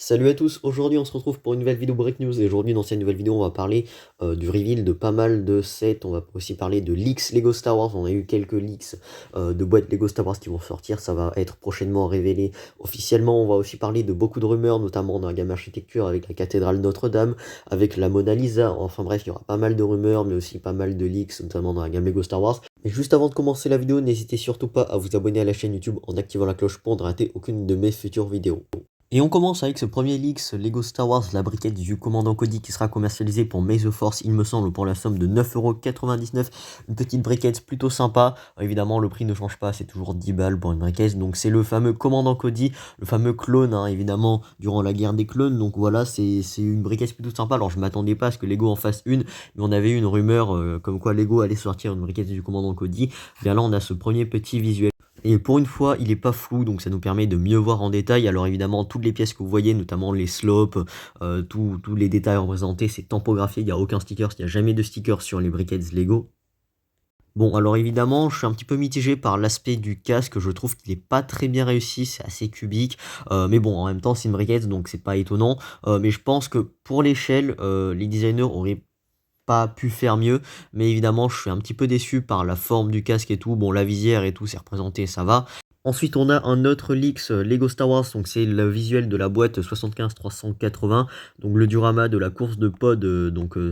Salut à tous, aujourd'hui on se retrouve pour une nouvelle vidéo Break News et aujourd'hui dans cette nouvelle vidéo on va parler du reveal de pas mal de sets, on va aussi parler de leaks Lego Star Wars, on a eu quelques leaks de boîtes Lego Star Wars qui vont sortir, ça va être prochainement révélé officiellement, on va aussi parler de beaucoup de rumeurs, notamment dans la gamme architecture avec la cathédrale Notre-Dame, avec la Mona Lisa, enfin bref il y aura pas mal de rumeurs mais aussi pas mal de leaks, notamment dans la gamme Lego Star Wars. Et juste avant de commencer la vidéo, n'hésitez surtout pas à vous abonner à la chaîne YouTube en activant la cloche pour ne rater aucune de mes futures vidéos. Et on commence avec ce premier leaks Lego Star Wars, la briquette du commandant Cody qui sera commercialisée pour May the Force, il me semble, pour la somme de 9,99 €. Une petite briquette plutôt sympa. Évidemment, le prix ne change pas, c'est toujours 10 balles pour une briquette. Donc c'est le fameux commandant Cody, le fameux clone, hein, évidemment, durant la guerre des clones. Donc voilà, c'est une briquette plutôt sympa. Alors je m'attendais pas à ce que Lego en fasse une, mais on avait eu une rumeur comme quoi Lego allait sortir une briquette du commandant Cody. Bien là, on a ce premier petit visuel. Et pour une fois, il n'est pas flou, donc ça nous permet de mieux voir en détail. Alors évidemment, toutes les pièces que vous voyez, notamment les slopes, tous les détails représentés, c'est tampographié, il n'y a aucun sticker, il n'y a jamais de sticker sur les briquettes Lego. Bon, alors évidemment, je suis un petit peu mitigé par l'aspect du casque, je trouve qu'il n'est pas très bien réussi, c'est assez cubique, mais bon, en même temps, c'est une briquette, donc c'est pas étonnant. Mais je pense que pour l'échelle, les designers auraient pas pu faire mieux, mais évidemment je suis un petit peu déçu par la forme du casque et tout. Bon, la visière et tout c'est représenté, ça va. Ensuite on a un autre leaks Lego Star Wars, donc c'est le visuel de la boîte 75380, donc le diorama de la course de pod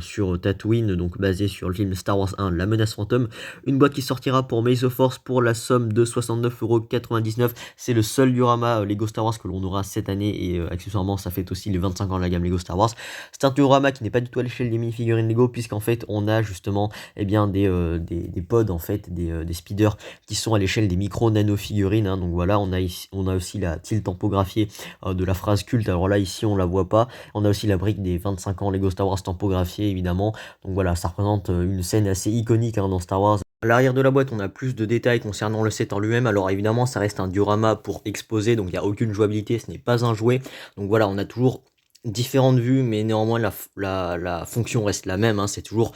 sur Tatooine, donc basé sur le film Star Wars 1, La Menace Fantôme. Une boîte qui sortira pour May the Force pour la somme de 69,99 €. C'est le seul diorama Lego Star Wars que l'on aura cette année et accessoirement ça fête aussi les 25 ans de la gamme Lego Star Wars. C'est un diorama qui n'est pas du tout à l'échelle des mini-figurines Lego puisqu'en fait on a justement des pods en fait, des speeders qui sont à l'échelle des micro-nano-figurines. Donc voilà, on a aussi la tilt tampographiée de la phrase culte. Alors là, ici, on la voit pas. On a aussi la brique des 25 ans Lego Star Wars tampographiée, évidemment. Donc voilà, ça représente une scène assez iconique dans Star Wars. À l'arrière de la boîte, on a plus de détails concernant le set en lui-même. Alors évidemment, ça reste un diorama pour exposer, donc il n'y a aucune jouabilité, ce n'est pas un jouet. Donc voilà, on a toujours différentes vues, mais néanmoins la fonction reste la même, hein. C'est toujours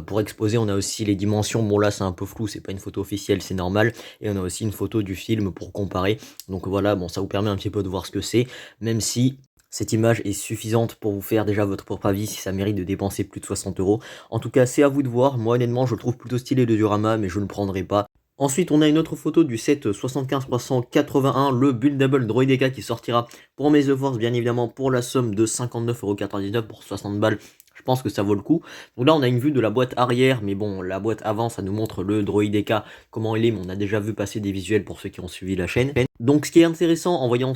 pour exposer. On a aussi les dimensions, bon là c'est un peu flou, c'est pas une photo officielle, c'est normal, et on a aussi une photo du film pour comparer. Donc voilà, bon, ça vous permet un petit peu de voir ce que c'est, même si cette image est suffisante pour vous faire déjà votre propre avis si ça mérite de dépenser plus de 60 €. En tout cas, c'est à vous de voir. Moi honnêtement, je le trouve plutôt stylé le diorama, mais je ne le prendrai pas. Ensuite, on a une autre photo du set 75381, le Buildable Droideka qui sortira pour May the Force, bien évidemment, pour la somme de 59,99 € pour 60 balles. Je pense que ça vaut le coup. Donc là, on a une vue de la boîte arrière, mais bon, la boîte avant, ça nous montre le Droideka, comment il est, mais on a déjà vu passer des visuels pour ceux qui ont suivi la chaîne. Donc ce qui est intéressant en voyant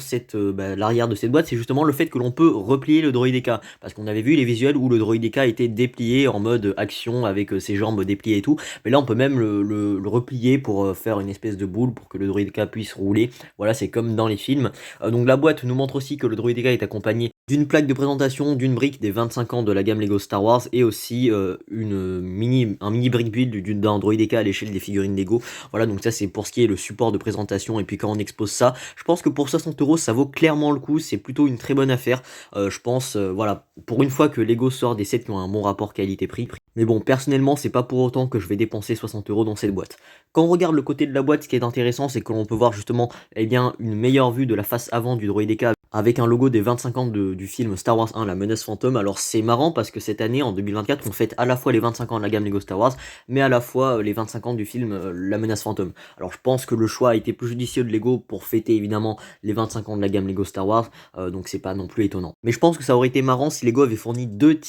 l'arrière de cette boîte, c'est justement le fait que l'on peut replier le Droideka. Parce qu'on avait vu les visuels où le Droideka était déplié en mode action avec ses jambes dépliées et tout. Mais là, on peut même le replier pour faire une espèce de boule pour que le Droideka puisse rouler. Voilà, c'est comme dans les films. Donc la boîte nous montre aussi que le Droideka est accompagné d'une plaque de présentation, d'une brique des 25 ans de la gamme Lego Star Wars et aussi un mini brick build d'un Droideka à l'échelle des figurines Lego. Voilà, donc ça c'est pour ce qui est le support de présentation. Et puis quand on expose ça, je pense que pour 60 €, ça vaut clairement le coup. C'est plutôt une très bonne affaire. Je pense, voilà, pour une fois que Lego sort des sets qui ont un bon rapport qualité-prix. Mais bon, personnellement, c'est pas pour autant que je vais dépenser 60 € dans cette boîte. Quand on regarde le côté de la boîte, ce qui est intéressant, c'est que l'on peut voir justement une meilleure vue de la face avant du Droideka avec un logo des 25 ans du film Star Wars 1, La Menace Fantôme. Alors c'est marrant parce que cette année, en 2024, on fête à la fois les 25 ans de la gamme Lego Star Wars, mais à la fois les 25 ans du film La Menace Fantôme. Alors je pense que le choix a été plus judicieux de Lego pour fêter évidemment les 25 ans de la gamme Lego Star Wars, donc c'est pas non plus étonnant. Mais je pense que ça aurait été marrant si Lego avait fourni deux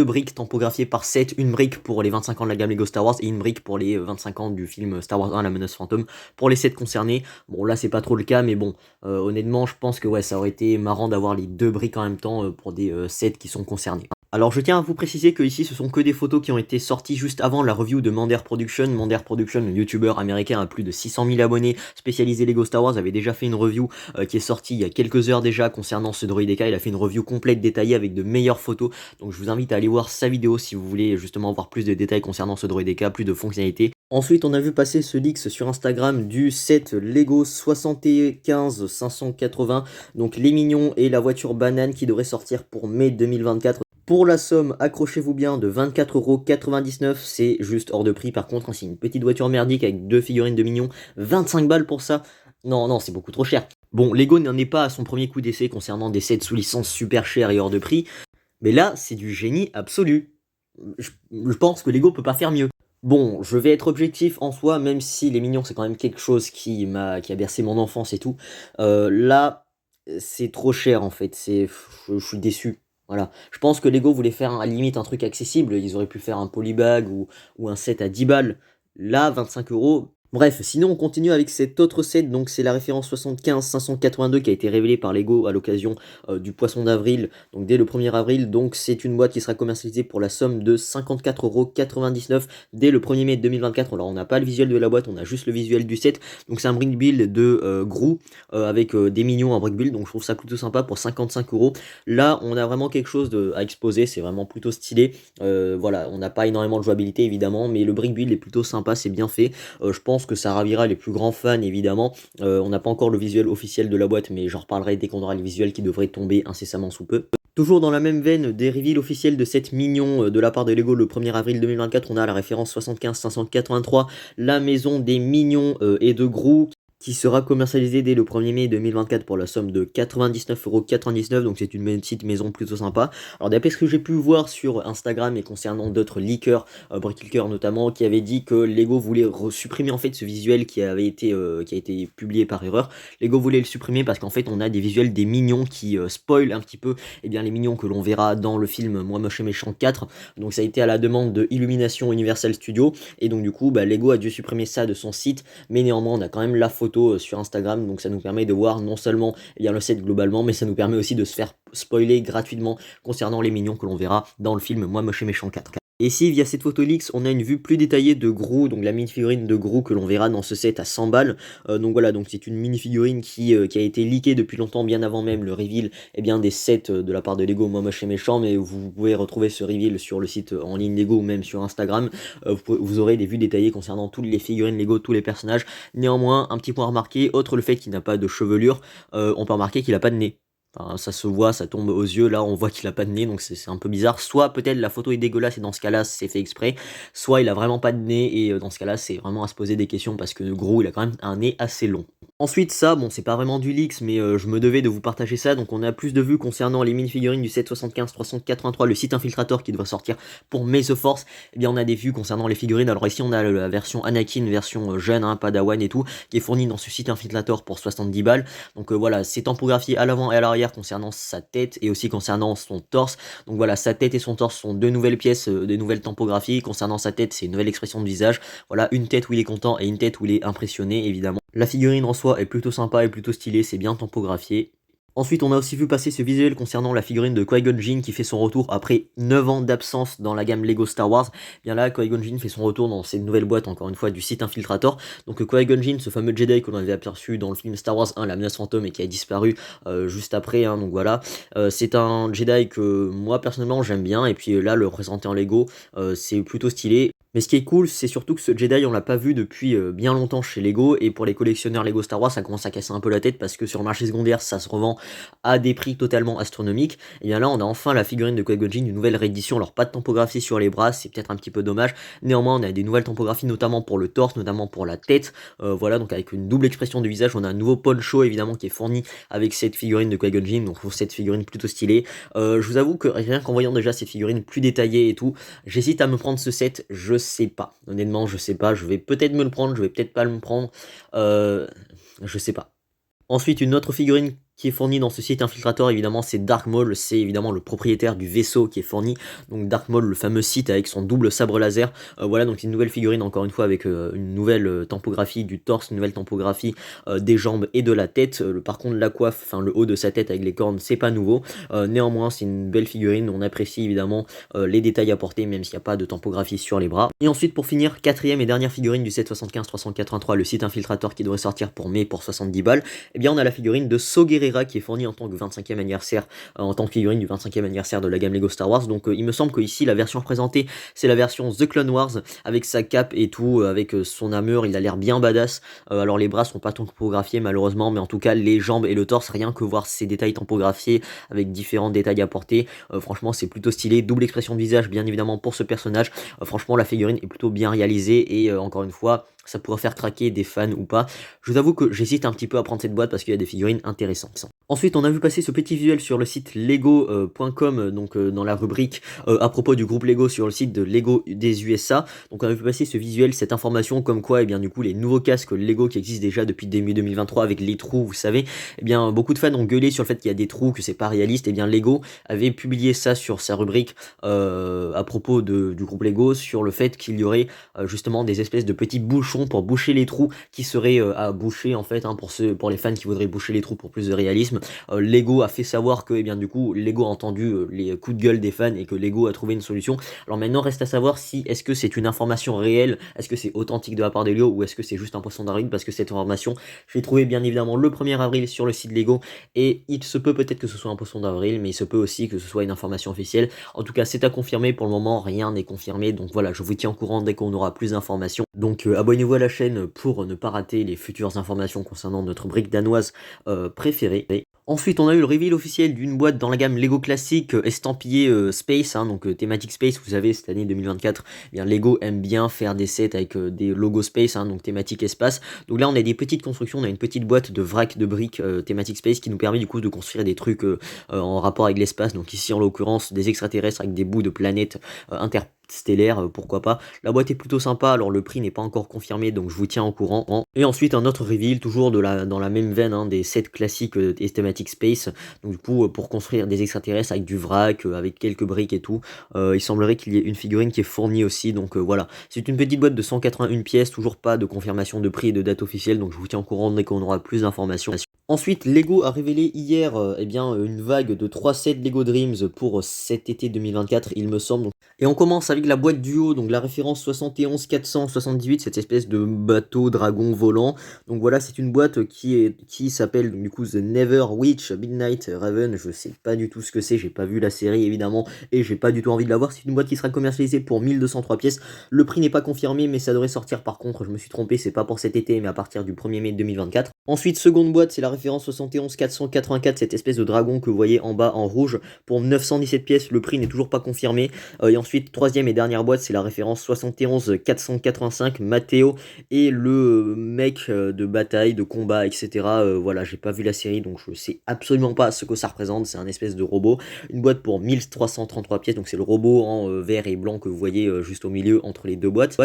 briques tampographiées par set, une brique pour les 25 ans de la gamme Lego Star Wars et une brique pour les 25 ans du film Star Wars 1, La Menace Fantôme, pour les sets concernés. Bon là c'est pas trop le cas, mais bon, honnêtement je pense que ouais, ça aurait été marrant d'avoir les deux briques en même temps pour des sets qui sont concernés. Alors je tiens à vous préciser que ici ce sont que des photos qui ont été sorties juste avant la review de Mander Production. Mander Production, un youtubeur américain à plus de 600 000 abonnés spécialisé Lego Star Wars, avait déjà fait une review qui est sortie il y a quelques heures déjà concernant ce Droideka. Il a fait une review complète détaillée avec de meilleures photos. Donc je vous invite à aller voir sa vidéo si vous voulez justement voir plus de détails concernant ce Droideka, plus de fonctionnalités. Ensuite, on a vu passer ce leaks sur Instagram du set Lego 71580, donc les mignons et la voiture banane qui devrait sortir pour mai 2024. Pour la somme, accrochez-vous bien, de 24,99 €, c'est juste hors de prix. Par contre, c'est une petite voiture merdique avec deux figurines de mignons, 25 balles pour ça. Non, non, c'est beaucoup trop cher. Bon, Lego n'en est pas à son premier coup d'essai concernant des sets sous licence super chers et hors de prix, mais là, c'est du génie absolu. Je pense que Lego peut pas faire mieux. Bon, je vais être objectif en soi, même si les Minions, c'est quand même quelque chose qui a bercé mon enfance et tout. Là, c'est trop cher en fait, je suis déçu. Voilà. Je pense que Lego voulait faire à la limite un truc accessible, ils auraient pu faire un polybag ou un set à 10 balles. Là, 25 euros. Bref, sinon on continue avec cet autre set, donc c'est la référence 75 582 qui a été révélée par Lego à l'occasion du Poisson d'avril, donc dès le 1er avril, donc c'est une boîte qui sera commercialisée pour la somme de 54,99€ dès le 1er mai 2024. Alors on n'a pas le visuel de la boîte, on a juste le visuel du set, donc c'est un brick build de Gru avec des Minions en brick build, donc je trouve ça plutôt sympa pour 55€. Là on a vraiment quelque chose à exposer, c'est vraiment plutôt stylé. Voilà, on n'a pas énormément de jouabilité évidemment, mais le brick build est plutôt sympa, c'est bien fait. Je pense que ça ravira les plus grands fans évidemment. On n'a pas encore le visuel officiel de la boîte, mais j'en reparlerai dès qu'on aura le visuel qui devrait tomber incessamment sous peu. Toujours dans la même veine des reveals officiels de cette Minion de la part de Lego le 1er avril 2024, on a la référence 75 583, la maison des Mignons et de Gru, qui sera commercialisée dès le 1er mai 2024 pour la somme de 99,99€, donc c'est une petite maison plutôt sympa. Alors d'après ce que j'ai pu voir sur Instagram et concernant d'autres leakers, Brickleaker notamment, qui avait dit que Lego voulait supprimer en fait ce visuel qui a été publié par erreur. Lego voulait le supprimer parce qu'en fait on a des visuels des Mignons qui spoilent un petit peu bien, les Mignons que l'on verra dans le film Moi Moche et Méchant 4, donc ça a été à la demande de Illumination Universal Studios, et donc du coup Lego a dû supprimer ça de son site, mais néanmoins on a quand même la photo sur Instagram, donc ça nous permet de voir non seulement le set globalement, mais ça nous permet aussi de se faire spoiler gratuitement concernant les Mignons que l'on verra dans le film Moi Moche et Méchant 4. Et ici, via cette photo leaks, on a une vue plus détaillée de Gru, donc la mini-figurine de Gru que l'on verra dans ce set à 100 balles. Donc voilà, donc c'est une mini-figurine qui a été leakée depuis longtemps, bien avant même le reveal des sets de la part de Lego Moi Moche et Méchant, mais vous pouvez retrouver ce reveal sur le site en ligne Lego ou même sur Instagram. Vous aurez des vues détaillées concernant toutes les figurines Lego, tous les personnages. Néanmoins, un petit point à remarquer, outre le fait qu'il n'a pas de chevelure, on peut remarquer qu'il n'a pas de nez. Enfin, ça se voit, ça tombe aux yeux, là on voit qu'il a pas de nez, donc c'est un peu bizarre. Soit peut-être la photo est dégueulasse et dans ce cas-là c'est fait exprès, soit il a vraiment pas de nez et dans ce cas-là c'est vraiment à se poser des questions parce que gros il a quand même un nez assez long. Ensuite ça, bon c'est pas vraiment du leaks mais je me devais de vous partager ça, donc on a plus de vues concernant les mini-figurines du 775 383, le site Infiltrator qui devrait sortir pour May the Force. Eh bien on a des vues concernant les figurines, alors ici on a la version Anakin, version jeune, hein, Padawan et tout, qui est fournie dans ce site Infiltrator pour 70 balles. Donc voilà, c'est tampographié à l'avant et à l'arrière concernant sa tête et aussi concernant son torse. Donc voilà, sa tête et son torse sont deux nouvelles pièces, des nouvelles tampographies. Concernant sa tête, c'est une nouvelle expression de visage. Voilà, une tête où il est content et une tête où il est impressionné, évidemment. La figurine en soi est plutôt sympa et plutôt stylée, c'est bien tampographié. Ensuite, on a aussi vu passer ce visuel concernant la figurine de Qui-Gon Jinn qui fait son retour après 9 ans d'absence dans la gamme Lego Star Wars. Bien là, Qui-Gon Jinn fait son retour dans cette nouvelle boîte, encore une fois, du site Infiltrator. Donc Qui-Gon Jinn, ce fameux Jedi que l'on avait aperçu dans le film Star Wars 1, La Menace Fantôme, et qui a disparu juste après, hein, donc voilà. C'est un Jedi que moi, personnellement, j'aime bien, et puis là, le représenter en Lego, c'est plutôt stylé. Mais ce qui est cool, c'est surtout que ce Jedi, on l'a pas vu depuis bien longtemps chez Lego, et pour les collectionneurs Lego Star Wars, ça commence à casser un peu la tête, parce que sur le marché secondaire, ça se revend à des prix totalement astronomiques. Et bien là, on a enfin la figurine de Qui-Gon Jinn, une nouvelle réédition. Alors pas de tampographie sur les bras, c'est peut-être un petit peu dommage. Néanmoins, on a des nouvelles tampographies, notamment pour le torse, notamment pour la tête. Voilà, donc avec une double expression du visage, on a un nouveau poncho évidemment qui est fourni avec cette figurine de Qui-Gon Jinn, donc pour cette figurine plutôt stylée. Je vous avoue que rien qu'en voyant déjà cette figurine plus détaillée et tout, j'hésite à me prendre ce set, je sais pas. Honnêtement, je sais pas, je vais peut-être me le prendre, je vais peut-être pas me prendre. Je sais pas. Ensuite, une autre figurine qui est fournie dans ce site Infiltrator, évidemment, c'est Dark Maul, c'est évidemment le propriétaire du vaisseau qui est fourni, donc Dark Maul, le fameux site avec son double sabre laser. Voilà, donc une nouvelle figurine, encore une fois, avec une nouvelle tampographie du torse, une nouvelle tampographie des jambes et de la tête. Par contre, la coiffe, enfin le haut de sa tête avec les cornes, c'est pas nouveau. Néanmoins, c'est une belle figurine, on apprécie évidemment les détails apportés, même s'il n'y a pas de tampographie sur les bras. Et ensuite, pour finir, quatrième et dernière figurine du 775 383, le site Infiltrator qui devrait sortir pour mai pour 70 balles. Eh bien, on a la figurine de Saw Gerrera qui est fournie en tant que 25e anniversaire, en tant que figurine du 25e anniversaire de la gamme Lego Star Wars. Donc, il me semble que ici la version représentée, c'est la version The Clone Wars, avec sa cape et tout, avec son armure, il a l'air bien badass. Alors, les bras sont pas tampographiés malheureusement, mais en tout cas, les jambes et le torse, rien que voir ces détails tampographiés avec différents détails apportés. Franchement, c'est plutôt stylé. Double expression de visage, bien évidemment, pour ce personnage. Franchement, la figurine est plutôt bien réalisée et encore une fois, ça pourrait faire craquer des fans ou pas. Je vous avoue que j'hésite un petit peu à prendre cette boîte parce qu'il y a des figurines intéressantes. Ensuite, on a vu passer ce petit visuel sur le site lego.com, donc dans la rubrique à propos du groupe Lego sur le site de Lego des USA. Donc on a vu passer ce visuel, cette information comme quoi, et bien du coup, les nouveaux casques Lego qui existent déjà depuis début 2023 avec les trous, vous savez, et bien beaucoup de fans ont gueulé sur le fait qu'il y a des trous, que c'est pas réaliste. Et bien Lego avait publié ça sur sa rubrique à propos du groupe Lego sur le fait qu'il y aurait justement des espèces de petits bouchons pour boucher les trous qui seraient à boucher en fait hein, pour les fans qui voudraient boucher les trous pour plus de réalisme. Lego a fait savoir que, eh bien, du coup, Lego a entendu les coups de gueule des fans et que Lego a trouvé une solution. Alors maintenant, reste à savoir si est-ce que c'est une information réelle, est-ce que c'est authentique de la part de Lego ou est-ce que c'est juste un poisson d'avril, parce que cette information, je l'ai trouvée bien évidemment le 1er avril sur le site Lego et il se peut peut-être que ce soit un poisson d'avril, mais il se peut aussi que ce soit une information officielle. En tout cas, c'est à confirmer. Pour le moment, rien n'est confirmé. Donc voilà, je vous tiens au courant dès qu'on aura plus d'informations. Donc abonnez-vous à la chaîne pour ne pas rater les futures informations concernant notre brique danoise préférée. Ensuite, on a eu le reveal officiel d'une boîte dans la gamme Lego classique estampillée Space, hein, donc thématique Space. Vous savez, cette année 2024, eh bien, Lego aime bien faire des sets avec des logos Space, hein, donc thématique espace. Donc là, on a des petites constructions, on a une petite boîte de vrac de briques thématique Space qui nous permet du coup de construire des trucs en rapport avec l'espace. Donc ici, en l'occurrence, des extraterrestres avec des bouts de planètes interstellaires, pourquoi pas. La boîte est plutôt sympa, alors le prix n'est pas encore confirmé, donc je vous tiens au courant. Et ensuite, un autre reveal, toujours dans la même veine, hein, des sets classiques et thématiques Space. Donc du coup, pour construire des extraterrestres avec du vrac, avec quelques briques et tout, il semblerait qu'il y ait une figurine qui est fournie aussi. Donc voilà, c'est une petite boîte de 181 pièces, toujours pas de confirmation de prix et de date officielle, donc je vous tiens au courant dès qu'on aura plus d'informations. Ensuite, Lego a révélé hier eh bien, une vague de 3 sets Lego Dreams pour cet été 2024, il me semble. Et on commence avec la boîte du haut, donc la référence 71 478, cette espèce de bateau dragon volant. Donc voilà, c'est une boîte qui s'appelle du coup The Never Witch Midnight Raven. Je sais pas du tout ce que c'est, j'ai pas vu la série évidemment et j'ai pas du tout envie de la voir. C'est une boîte qui sera commercialisée pour 1203 pièces. Le prix n'est pas confirmé, mais ça devrait sortir par contre. Je me suis trompé, c'est pas pour cet été, mais à partir du 1er mai 2024. Ensuite, seconde boîte, c'est la référence 71 484, cette espèce de dragon que vous voyez en bas en rouge pour 917 pièces. Le prix n'est toujours pas confirmé. Et ensuite, troisième et dernière boîte, c'est la référence 71 485 Matteo et le mec de bataille, de combat, etc. Voilà, j'ai pas vu la série, donc je sais absolument pas ce que ça représente. C'est un espèce de robot. Une boîte pour 1333 pièces, donc c'est le robot en vert et blanc que vous voyez juste au milieu entre les deux boîtes.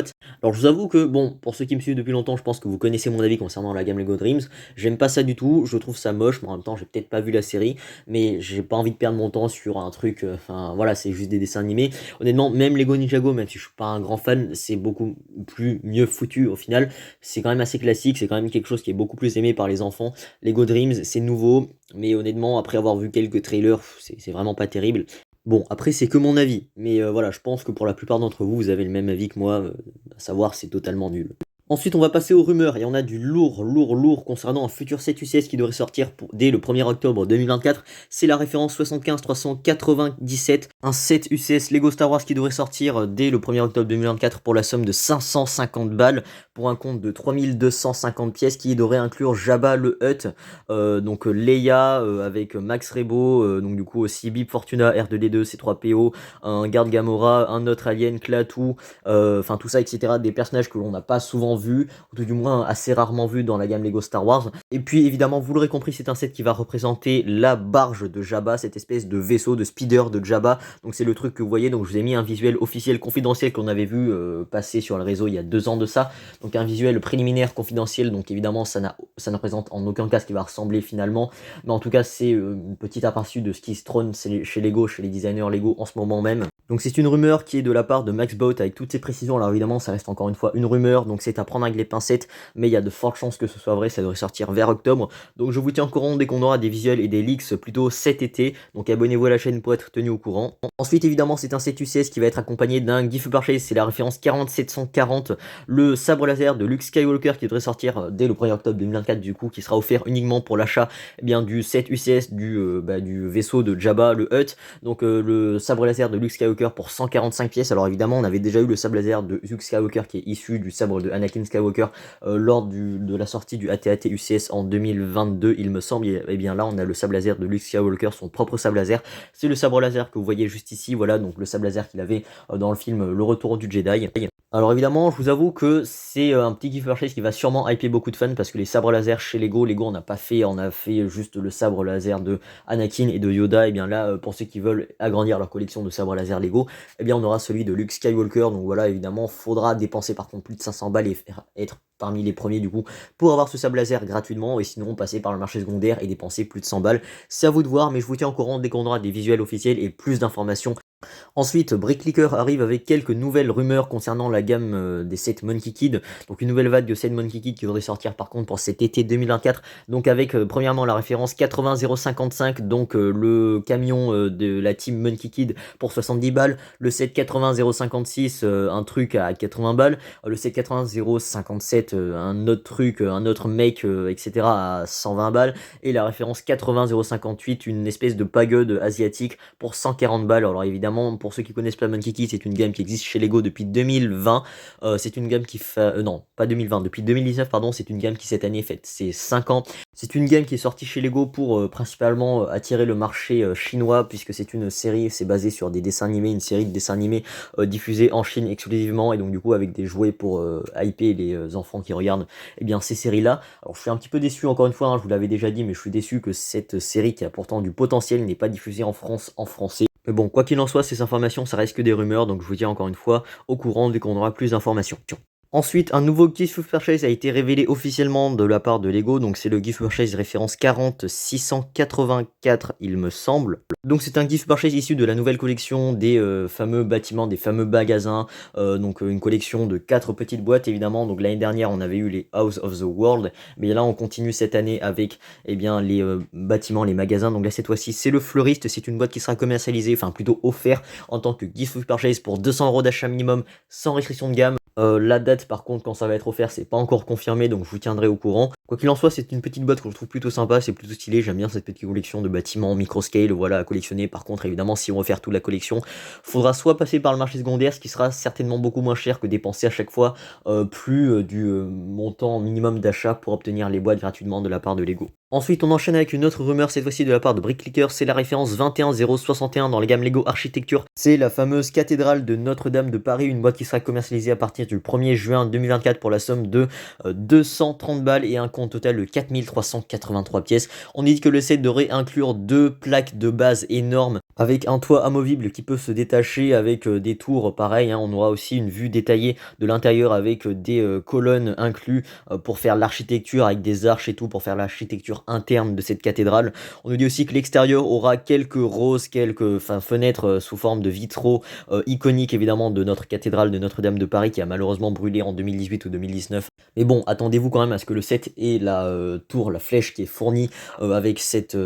Alors je vous avoue que, bon, pour ceux qui me suivent depuis longtemps, je pense que vous connaissez mon avis concernant la gamme Lego Dreams. J'aime pas ça du tout, je trouve ça moche, mais en même temps j'ai peut-être pas vu la série, mais j'ai pas envie de perdre mon temps sur un truc, enfin voilà, c'est juste des dessins animés. Honnêtement, même Lego Ninjago, même si je suis pas un grand fan, c'est beaucoup plus mieux foutu au final. C'est quand même assez classique, c'est quand même quelque chose qui est beaucoup plus aimé par les enfants. Lego Dreams, c'est nouveau, mais honnêtement, après avoir vu quelques trailers, c'est vraiment pas terrible. Bon, après, c'est que mon avis, mais voilà, je pense que pour la plupart d'entre vous, vous avez le même avis que moi, à savoir c'est totalement nul. Ensuite, on va passer aux rumeurs, et on a du lourd concernant un futur set UCS qui devrait sortir dès le 1er octobre 2024. C'est la référence 75 397, un set UCS Lego Star Wars qui devrait sortir dès le 1er octobre 2024 pour la somme de 550 balles, pour un compte de 3250 pièces qui devrait inclure Jabba le Hutt, donc Leia avec Max Rebo, donc du coup aussi Bib Fortuna, R2D2, C3PO, un garde Gamora, un autre alien, Klaatu, enfin tout ça, etc. Des personnages que l'on n'a pas souvent vu, ou tout du moins assez rarement vu dans la gamme Lego Star Wars. Et puis évidemment, vous l'aurez compris, c'est un set qui va représenter la barge de Jabba, cette espèce de vaisseau, de speeder de Jabba. Donc c'est le truc que vous voyez, donc je vous ai mis un visuel officiel confidentiel qu'on avait vu passer sur le réseau il y a 2 ans de ça. Donc un visuel préliminaire confidentiel, donc évidemment ça ne représente en aucun cas ce qui va ressembler finalement. Mais en tout cas c'est une petite aperçu de ce qui se trône chez Lego, chez les designers Lego en ce moment même. Donc c'est une rumeur qui est de la part de Max Boat avec toutes ses précisions. Alors évidemment ça reste encore une fois une rumeur, donc c'est à prendre avec les pincettes, mais il y a de fortes chances que ce soit vrai, ça devrait sortir vers octobre. Donc je vous tiens au courant dès qu'on aura des visuels et des leaks plutôt cet été, donc abonnez-vous à la chaîne pour être tenu au courant. Ensuite évidemment c'est un set UCS qui va être accompagné d'un gift purchase, c'est la référence 4740, le sabre laser de Luke Skywalker qui devrait sortir dès le 1er octobre 2024 du coup, qui sera offert uniquement pour l'achat du set UCS du vaisseau de Jabba le Hutt. Donc le sabre laser de Luke Skywalker pour 145 pièces. Alors évidemment on avait déjà eu le sabre laser de Luke Skywalker qui est issu du sabre de Anakin Skywalker lors de la sortie du AT-AT UCS en 2022 il me semble. Et bien là on a le sabre laser de Luke Skywalker, son propre sabre laser. C'est le sabre laser que vous voyez juste ici, voilà, donc le sabre laser qu'il avait dans le film Le Retour du Jedi. Alors évidemment, je vous avoue que c'est, un petit gift purchase qui va sûrement hyper beaucoup de fans parce que les sabres laser chez Lego on n'a pas fait on a fait juste le sabre laser de Anakin et de Yoda et bien là, pour ceux qui veulent agrandir leur collection de sabres laser Lego, eh bien on aura celui de Luke Skywalker donc voilà évidemment faudra dépenser par contre plus de 500 balles et faire être parmi les premiers du coup pour avoir ce sabre laser gratuitement et sinon passer par le marché secondaire et dépenser plus de 100 balles. C'est à vous de voir mais je vous tiens au courant dès qu'on aura des visuels officiels et plus d'informations. Ensuite, Bricklicker arrive avec quelques nouvelles rumeurs concernant la gamme des sets Monkey Kid. Donc une nouvelle vague de sets Monkey Kid qui devrait sortir par contre pour cet été 2024. Donc avec premièrement la référence 80055, donc le camion de la team Monkey Kid pour 70 balles. Le set 80056, un truc à 80 balles. Le set 80057, un autre truc, un autre make, etc. à 120 balles. Et la référence 80058, une espèce de pagode asiatique pour 140 balles. Alors évidemment, pour ceux qui connaissent pas Monkey Kid, c'est une gamme qui existe chez Lego depuis 2020. C'est une gamme qui fait... non, pas 2020, depuis 2019, pardon, c'est une gamme qui cette année fête ses 5 ans. C'est une gamme qui est sortie chez Lego pour principalement attirer le marché chinois, puisque c'est une série, c'est basé sur des dessins animés, une série de dessins animés diffusés en Chine exclusivement, et donc du coup avec des jouets pour hyper les enfants qui regardent eh bien, ces séries-là. Alors je suis un petit peu déçu encore une fois, hein, je vous l'avais déjà dit, mais je suis déçu que cette série qui a pourtant du potentiel n'est pas diffusée en France en français. Mais bon, quoi qu'il en soit, ces informations, ça reste que des rumeurs, donc je vous tiens encore une fois au courant dès qu'on aura plus d'informations. Ensuite, un nouveau gift purchase a été révélé officiellement de la part de Lego, donc c'est le gift purchase référence 40684, il me semble. Donc c'est un gift purchase issu de la nouvelle collection des fameux bâtiments, des fameux magasins, donc une collection de 4 petites boîtes évidemment. Donc l'année dernière, on avait eu les House of the World, mais là on continue cette année avec eh bien les bâtiments, les magasins. Donc là cette fois-ci, c'est le fleuriste, c'est une boîte qui sera commercialisée, enfin plutôt offerte en tant que gift purchase pour 200 € d'achat minimum sans restriction de gamme. La date par contre quand ça va être offert c'est pas encore confirmé donc je vous tiendrai au courant. Quoi qu'il en soit c'est une petite boîte que je trouve plutôt sympa, c'est plutôt stylé, j'aime bien cette petite collection de bâtiments micro-scale voilà à collectionner. Par contre évidemment si on veut faire toute la collection faudra soit passer par le marché secondaire ce qui sera certainement beaucoup moins cher que dépenser à chaque fois plus du montant minimum d'achat pour obtenir les boîtes gratuitement de la part de Lego. Ensuite, on enchaîne avec une autre rumeur, cette fois-ci de la part de Bricklicker, c'est la référence 21061 dans la gamme Lego Architecture. C'est la fameuse cathédrale de Notre-Dame de Paris, une boîte qui sera commercialisée à partir du 1er juin 2024 pour la somme de 230 balles et un compte total de 4383 pièces. On dit que le set devrait inclure 2 plaques de base énormes avec un toit amovible qui peut se détacher avec des tours pareil, hein. On aura aussi une vue détaillée de l'intérieur avec des colonnes inclus pour faire l'architecture avec des arches et tout pour faire l'architecture interne de cette cathédrale. On nous dit aussi que l'extérieur aura quelques roses, quelques fenêtres sous forme de vitraux iconiques évidemment de notre cathédrale de Notre-Dame de Paris qui a malheureusement brûlé en 2018 ou 2019. Mais bon, attendez-vous quand même à ce que le set ait la tour, la flèche qui est fournie avec cette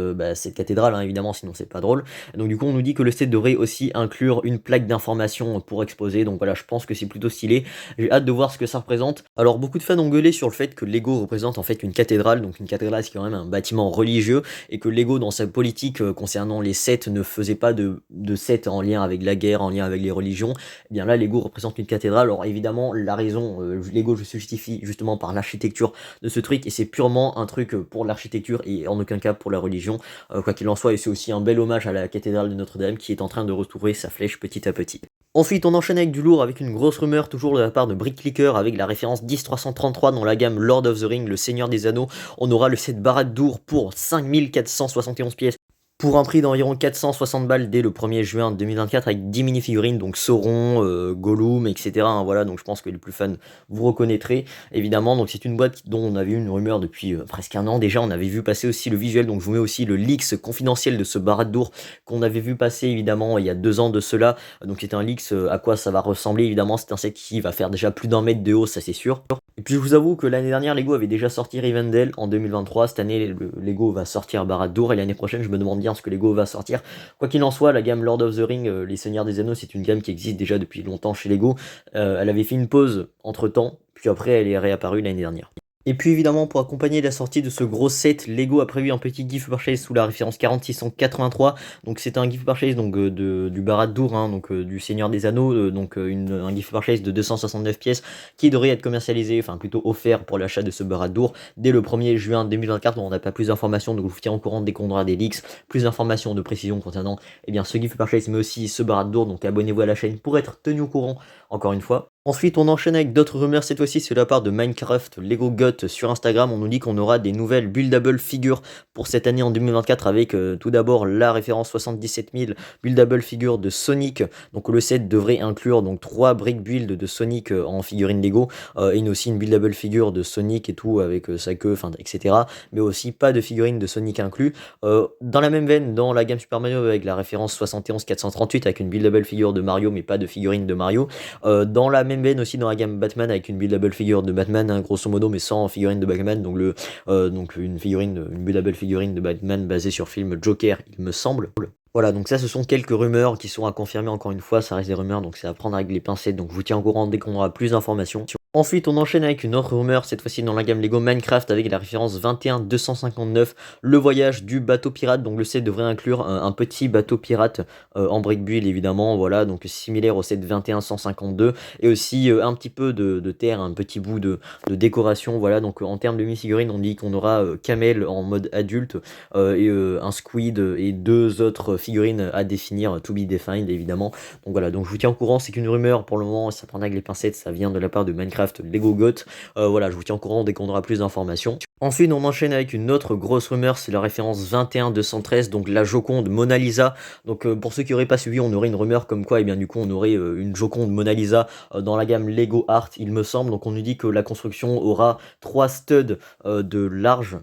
cathédrale, hein, évidemment, sinon c'est pas drôle. Donc du coup, on nous dit que le set devrait aussi inclure une plaque d'information pour exposer. Donc voilà, je pense que c'est plutôt stylé. J'ai hâte de voir ce que ça représente. Alors beaucoup de fans ont gueulé sur le fait que Lego représente en fait une cathédrale. Donc une cathédrale c'est quand même un bâtiment religieux et que Lego dans sa politique concernant les sets ne faisait pas de sets en lien avec la guerre, en lien avec les religions. Et bien là, Lego représente une cathédrale. Alors évidemment, la raison, Lego se justifie justement par l'architecture de ce truc et c'est purement un truc pour l'architecture et en aucun cas pour la religion. Quoi qu'il en soit, et c'est aussi un bel hommage à la cathédrale de Notre-Dame qui est en train de retrouver sa flèche petit à petit. Ensuite, on enchaîne avec du lourd avec une grosse rumeur toujours de la part de Bricklicker avec la référence 10333 dans la gamme Lord of the Ring, le Seigneur des Anneaux. On aura le set Barad-dûr pour 5471 pièces. Pour un prix d'environ 460 balles dès le 1er juin 2024 avec 10 mini-figurines, donc Sauron, Gollum, etc. Hein, voilà, donc je pense que les plus fans vous reconnaîtrez évidemment. Donc c'est une boîte dont on avait eu une rumeur depuis presque un an déjà. On avait vu passer aussi le visuel, donc je vous mets aussi le leaks confidentiel de ce Barad-dûr qu'on avait vu passer évidemment il y a 2 ans de cela. Donc c'est un leaks à quoi ça va ressembler évidemment. C'est un set qui va faire déjà plus d'1 mètre de haut, ça c'est sûr. Et puis je vous avoue que l'année dernière Lego avait déjà sorti Rivendell en 2023. Cette année Lego va sortir Barad-dûr et l'année prochaine je me demande bien ce que Lego va sortir. Quoi qu'il en soit, la gamme Lord of the Ring, les Seigneurs des Anneaux, c'est une gamme qui existe déjà depuis longtemps chez Lego. Elle avait fait une pause entre temps, puis après elle est réapparue l'année dernière. Et puis évidemment, pour accompagner la sortie de ce gros set, Lego a prévu un petit gift purchase sous la référence 4683. Donc c'est un gift purchase donc, du Barad-dûr, hein, donc du Seigneur des Anneaux, donc un gift purchase de 269 pièces qui devrait être commercialisé, enfin plutôt offert pour l'achat de ce Barad-dûr dès le 1er juin 2024. On n'a pas plus d'informations, donc je vous tiens au courant dès qu'on aura des leaks, plus d'informations de précision concernant eh bien, ce gift purchase, mais aussi ce Barad-dûr. Donc abonnez-vous à la chaîne pour être tenu au courant, encore une fois. Ensuite, on enchaîne avec d'autres rumeurs. Cette fois-ci, c'est de la part de Minecraft Lego Got sur Instagram. On nous dit qu'on aura des nouvelles buildable figures pour cette année en 2024 avec tout d'abord la référence 77 000 buildable figures de Sonic. Donc le set devrait inclure donc 3 brick build de Sonic en figurine Lego et aussi une buildable figure de Sonic et tout avec sa queue, enfin etc. Mais aussi pas de figurine de Sonic inclus. Dans la même veine, dans la gamme Super Mario avec la référence 71 438 avec une buildable figure de Mario mais pas de figurine de Mario. Dans la même veine aussi dans la gamme Batman avec une buildable figure de Batman, hein, grosso modo, mais sans figurine de Batman, donc une buildable figurine de Batman basée sur le film Joker, il me semble. Voilà, donc ça ce sont quelques rumeurs qui sont à confirmer, encore une fois, ça reste des rumeurs, donc c'est à prendre avec les pincettes, donc je vous tiens au courant dès qu'on aura plus d'informations. Ensuite, on enchaîne avec une autre rumeur, cette fois-ci dans la gamme Lego Minecraft avec la référence 21259, le voyage du bateau pirate. Donc le set devrait inclure un petit bateau pirate en brick build évidemment, voilà, donc similaire au set 21152 et aussi un petit peu de terre, un petit bout de décoration, voilà. Donc en termes de mini-figurines, on dit qu'on aura Camel en mode adulte et un Squid et 2 autres figurines à définir, to be defined évidemment. Donc voilà, donc je vous tiens au courant, c'est qu'une rumeur pour le moment, ça prend avec les pincettes, ça vient de la part de Minecraft Lego Got. Voilà, je vous tiens au courant dès qu'on aura plus d'informations. Ensuite, on enchaîne avec une autre grosse rumeur, c'est la référence 21213, donc la Joconde Mona Lisa. Donc pour ceux qui n'auraient pas suivi, on aurait une rumeur comme quoi, et bien du coup, on aurait une Joconde Mona Lisa dans la gamme Lego Art, il me semble. Donc on nous dit que la construction aura 3 studs de large.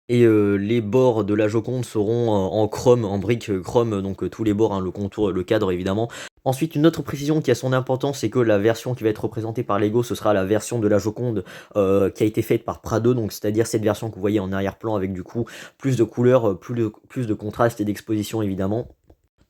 Et les bords de la Joconde seront en chrome, en brique chrome, donc tous les bords, hein, le contour, le cadre évidemment. Ensuite, une autre précision qui a son importance, c'est que la version qui va être représentée par Lego, ce sera la version de la Joconde qui a été faite par Prado, donc c'est-à-dire cette version que vous voyez en arrière-plan avec du coup plus de couleurs, plus de contraste et d'exposition évidemment.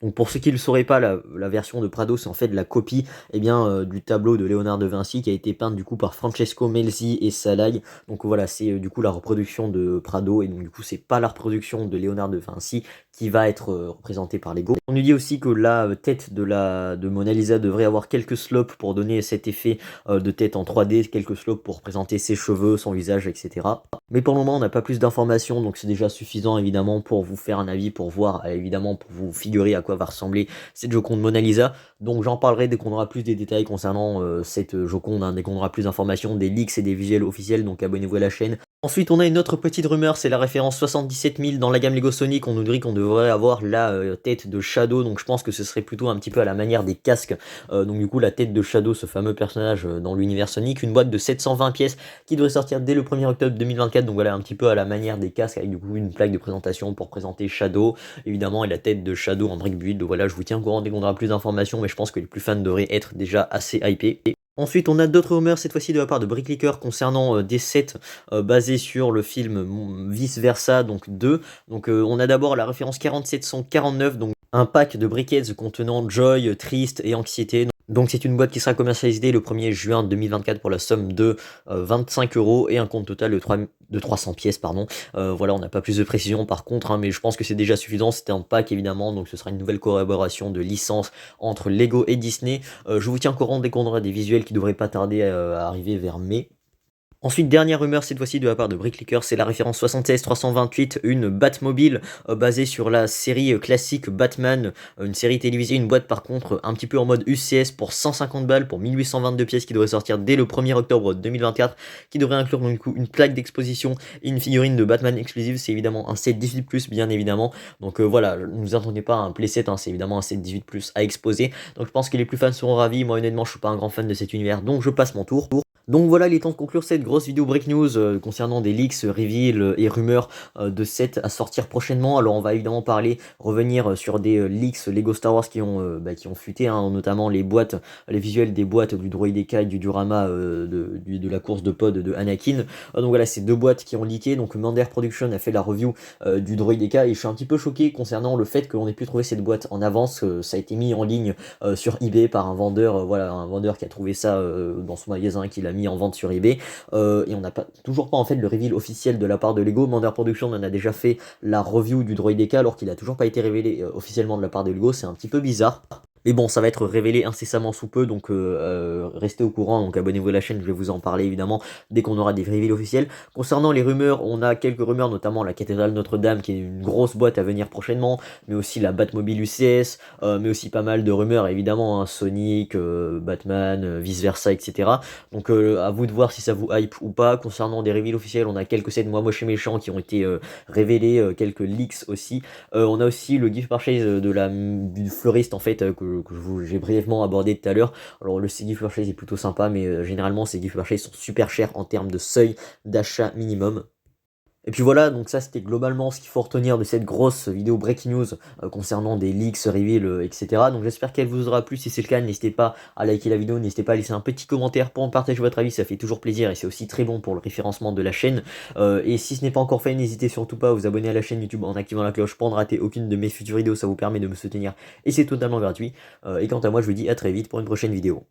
Donc pour ceux qui ne le sauraient pas, la version de Prado, c'est en fait la copie du tableau de Léonard de Vinci qui a été peinte du coup par Francesco Melzi et Salai. Donc voilà, c'est du coup la reproduction de Prado et donc du coup c'est pas la reproduction de Léonard de Vinci qui va être représentée par Lego. On nous dit aussi que la tête de Mona Lisa devrait avoir quelques slopes pour donner cet effet de tête en 3D, quelques slopes pour représenter ses cheveux, son visage, etc. Mais pour le moment, on n'a pas plus d'informations, donc c'est déjà suffisant évidemment pour vous faire un avis, pour voir évidemment, pour vous figurer à quoi va ressembler cette Joconde Mona Lisa. Donc j'en parlerai dès qu'on aura plus des détails concernant cette Joconde, hein, dès qu'on aura plus d'informations, des leaks et des visuels officiels, donc abonnez-vous à la chaîne. Ensuite, on a une autre petite rumeur, c'est la référence 77 000 dans la gamme Lego Sonic. On nous dit qu'on devrait avoir la tête de Shadow, donc je pense que ce serait plutôt un petit peu à la manière des casques. Donc du coup, la tête de Shadow, ce fameux personnage dans l'univers Sonic, une boîte de 720 pièces qui devrait sortir dès le 1er octobre 2024. Donc voilà, un petit peu à la manière des casques avec du coup une plaque de présentation pour présenter Shadow, évidemment, et la tête de Shadow en brick build. Donc voilà, je vous tiens au courant dès qu'on aura plus d'informations, mais je pense que les plus fans devraient être déjà assez hypés. Ensuite, on a d'autres rumeurs, cette fois-ci de la part de Bricklicker, concernant des sets basés sur le film Vice Versa, donc 2. Donc on a d'abord la référence 4749, donc un pack de briquettes contenant Joy, Triste et Anxiété. Donc c'est une boîte qui sera commercialisée le 1er juin 2024 pour la somme de 25 € et un compte total de 300 pièces, pardon. Voilà, on n'a pas plus de précision par contre, hein, mais je pense que c'est déjà suffisant. C'était un pack évidemment, donc ce sera une nouvelle collaboration de licence entre Lego et Disney. Je vous tiens au courant dès qu'on aura des visuels qui devraient pas tarder à arriver vers mai. Ensuite, dernière rumeur, cette fois-ci de la part de Bricklicker, c'est la référence 76328, une Batmobile basée sur la série classique Batman, une série télévisée, une boîte par contre un petit peu en mode UCS pour 150 balles, pour 1822 pièces qui devrait sortir dès le 1er octobre 2024, qui devrait inclure donc, du coup, une plaque d'exposition et une figurine de Batman exclusive. C'est évidemment un set 18+, bien évidemment. Donc voilà, ne vous attendez pas à un playset, hein, c'est évidemment un set 18+ à exposer. Donc je pense que les plus fans seront ravis. Moi honnêtement, je suis pas un grand fan de cet univers, donc je passe mon tour. Donc voilà, il est temps de conclure cette grosse vidéo Break News concernant des leaks, reveals et rumeurs de sets à sortir prochainement. Alors on va évidemment revenir sur des leaks Lego Star Wars qui ont fuité, hein, notamment les visuels des boîtes du Droïdeka et du Diorama de la course de pod de Anakin. Donc voilà, ces 2 boîtes qui ont leaké. Donc Mander Production a fait la review du Droïdeka et je suis un petit peu choqué concernant le fait qu'on ait pu trouver cette boîte en avance. Ça a été mis en ligne sur eBay par un vendeur, voilà, un vendeur qui a trouvé ça dans son magasin, qui l'a mis en vente sur eBay et on n'a toujours pas en fait le reveal officiel de la part de Lego. Mander Production en a déjà fait la review du Droïdeka alors qu'il a toujours pas été révélé officiellement de la part de Lego. C'est un petit peu bizarre. Mais bon, ça va être révélé incessamment sous peu, donc restez au courant, donc abonnez-vous à la chaîne, je vais vous en parler évidemment dès qu'on aura des reveals officiels. Concernant les rumeurs, on a quelques rumeurs, notamment la cathédrale Notre-Dame, qui est une grosse boîte à venir prochainement, mais aussi la Batmobile UCS, mais aussi pas mal de rumeurs évidemment, hein, Sonic, Batman, vice-versa, etc. Donc à vous de voir si ça vous hype ou pas. Concernant des reveals officiels, on a quelques sets Moi Moche et Méchant qui ont été révélés, quelques leaks aussi. On a aussi le gift purchase du fleuriste en fait j'ai brièvement abordé tout à l'heure. Alors le gift purchase est plutôt sympa, mais généralement ces gift purchase sont super chers en termes de seuil d'achat minimum. Et puis voilà, donc ça c'était globalement ce qu'il faut retenir de cette grosse vidéo breaking news concernant des leaks, reveals, etc. Donc j'espère qu'elle vous aura plu. Si c'est le cas, n'hésitez pas à liker la vidéo, n'hésitez pas à laisser un petit commentaire pour en partager votre avis, ça fait toujours plaisir et c'est aussi très bon pour le référencement de la chaîne. Et si ce n'est pas encore fait, n'hésitez surtout pas à vous abonner à la chaîne YouTube en activant la cloche pour ne rater aucune de mes futures vidéos, ça vous permet de me soutenir et c'est totalement gratuit. Et quant à moi, je vous dis à très vite pour une prochaine vidéo.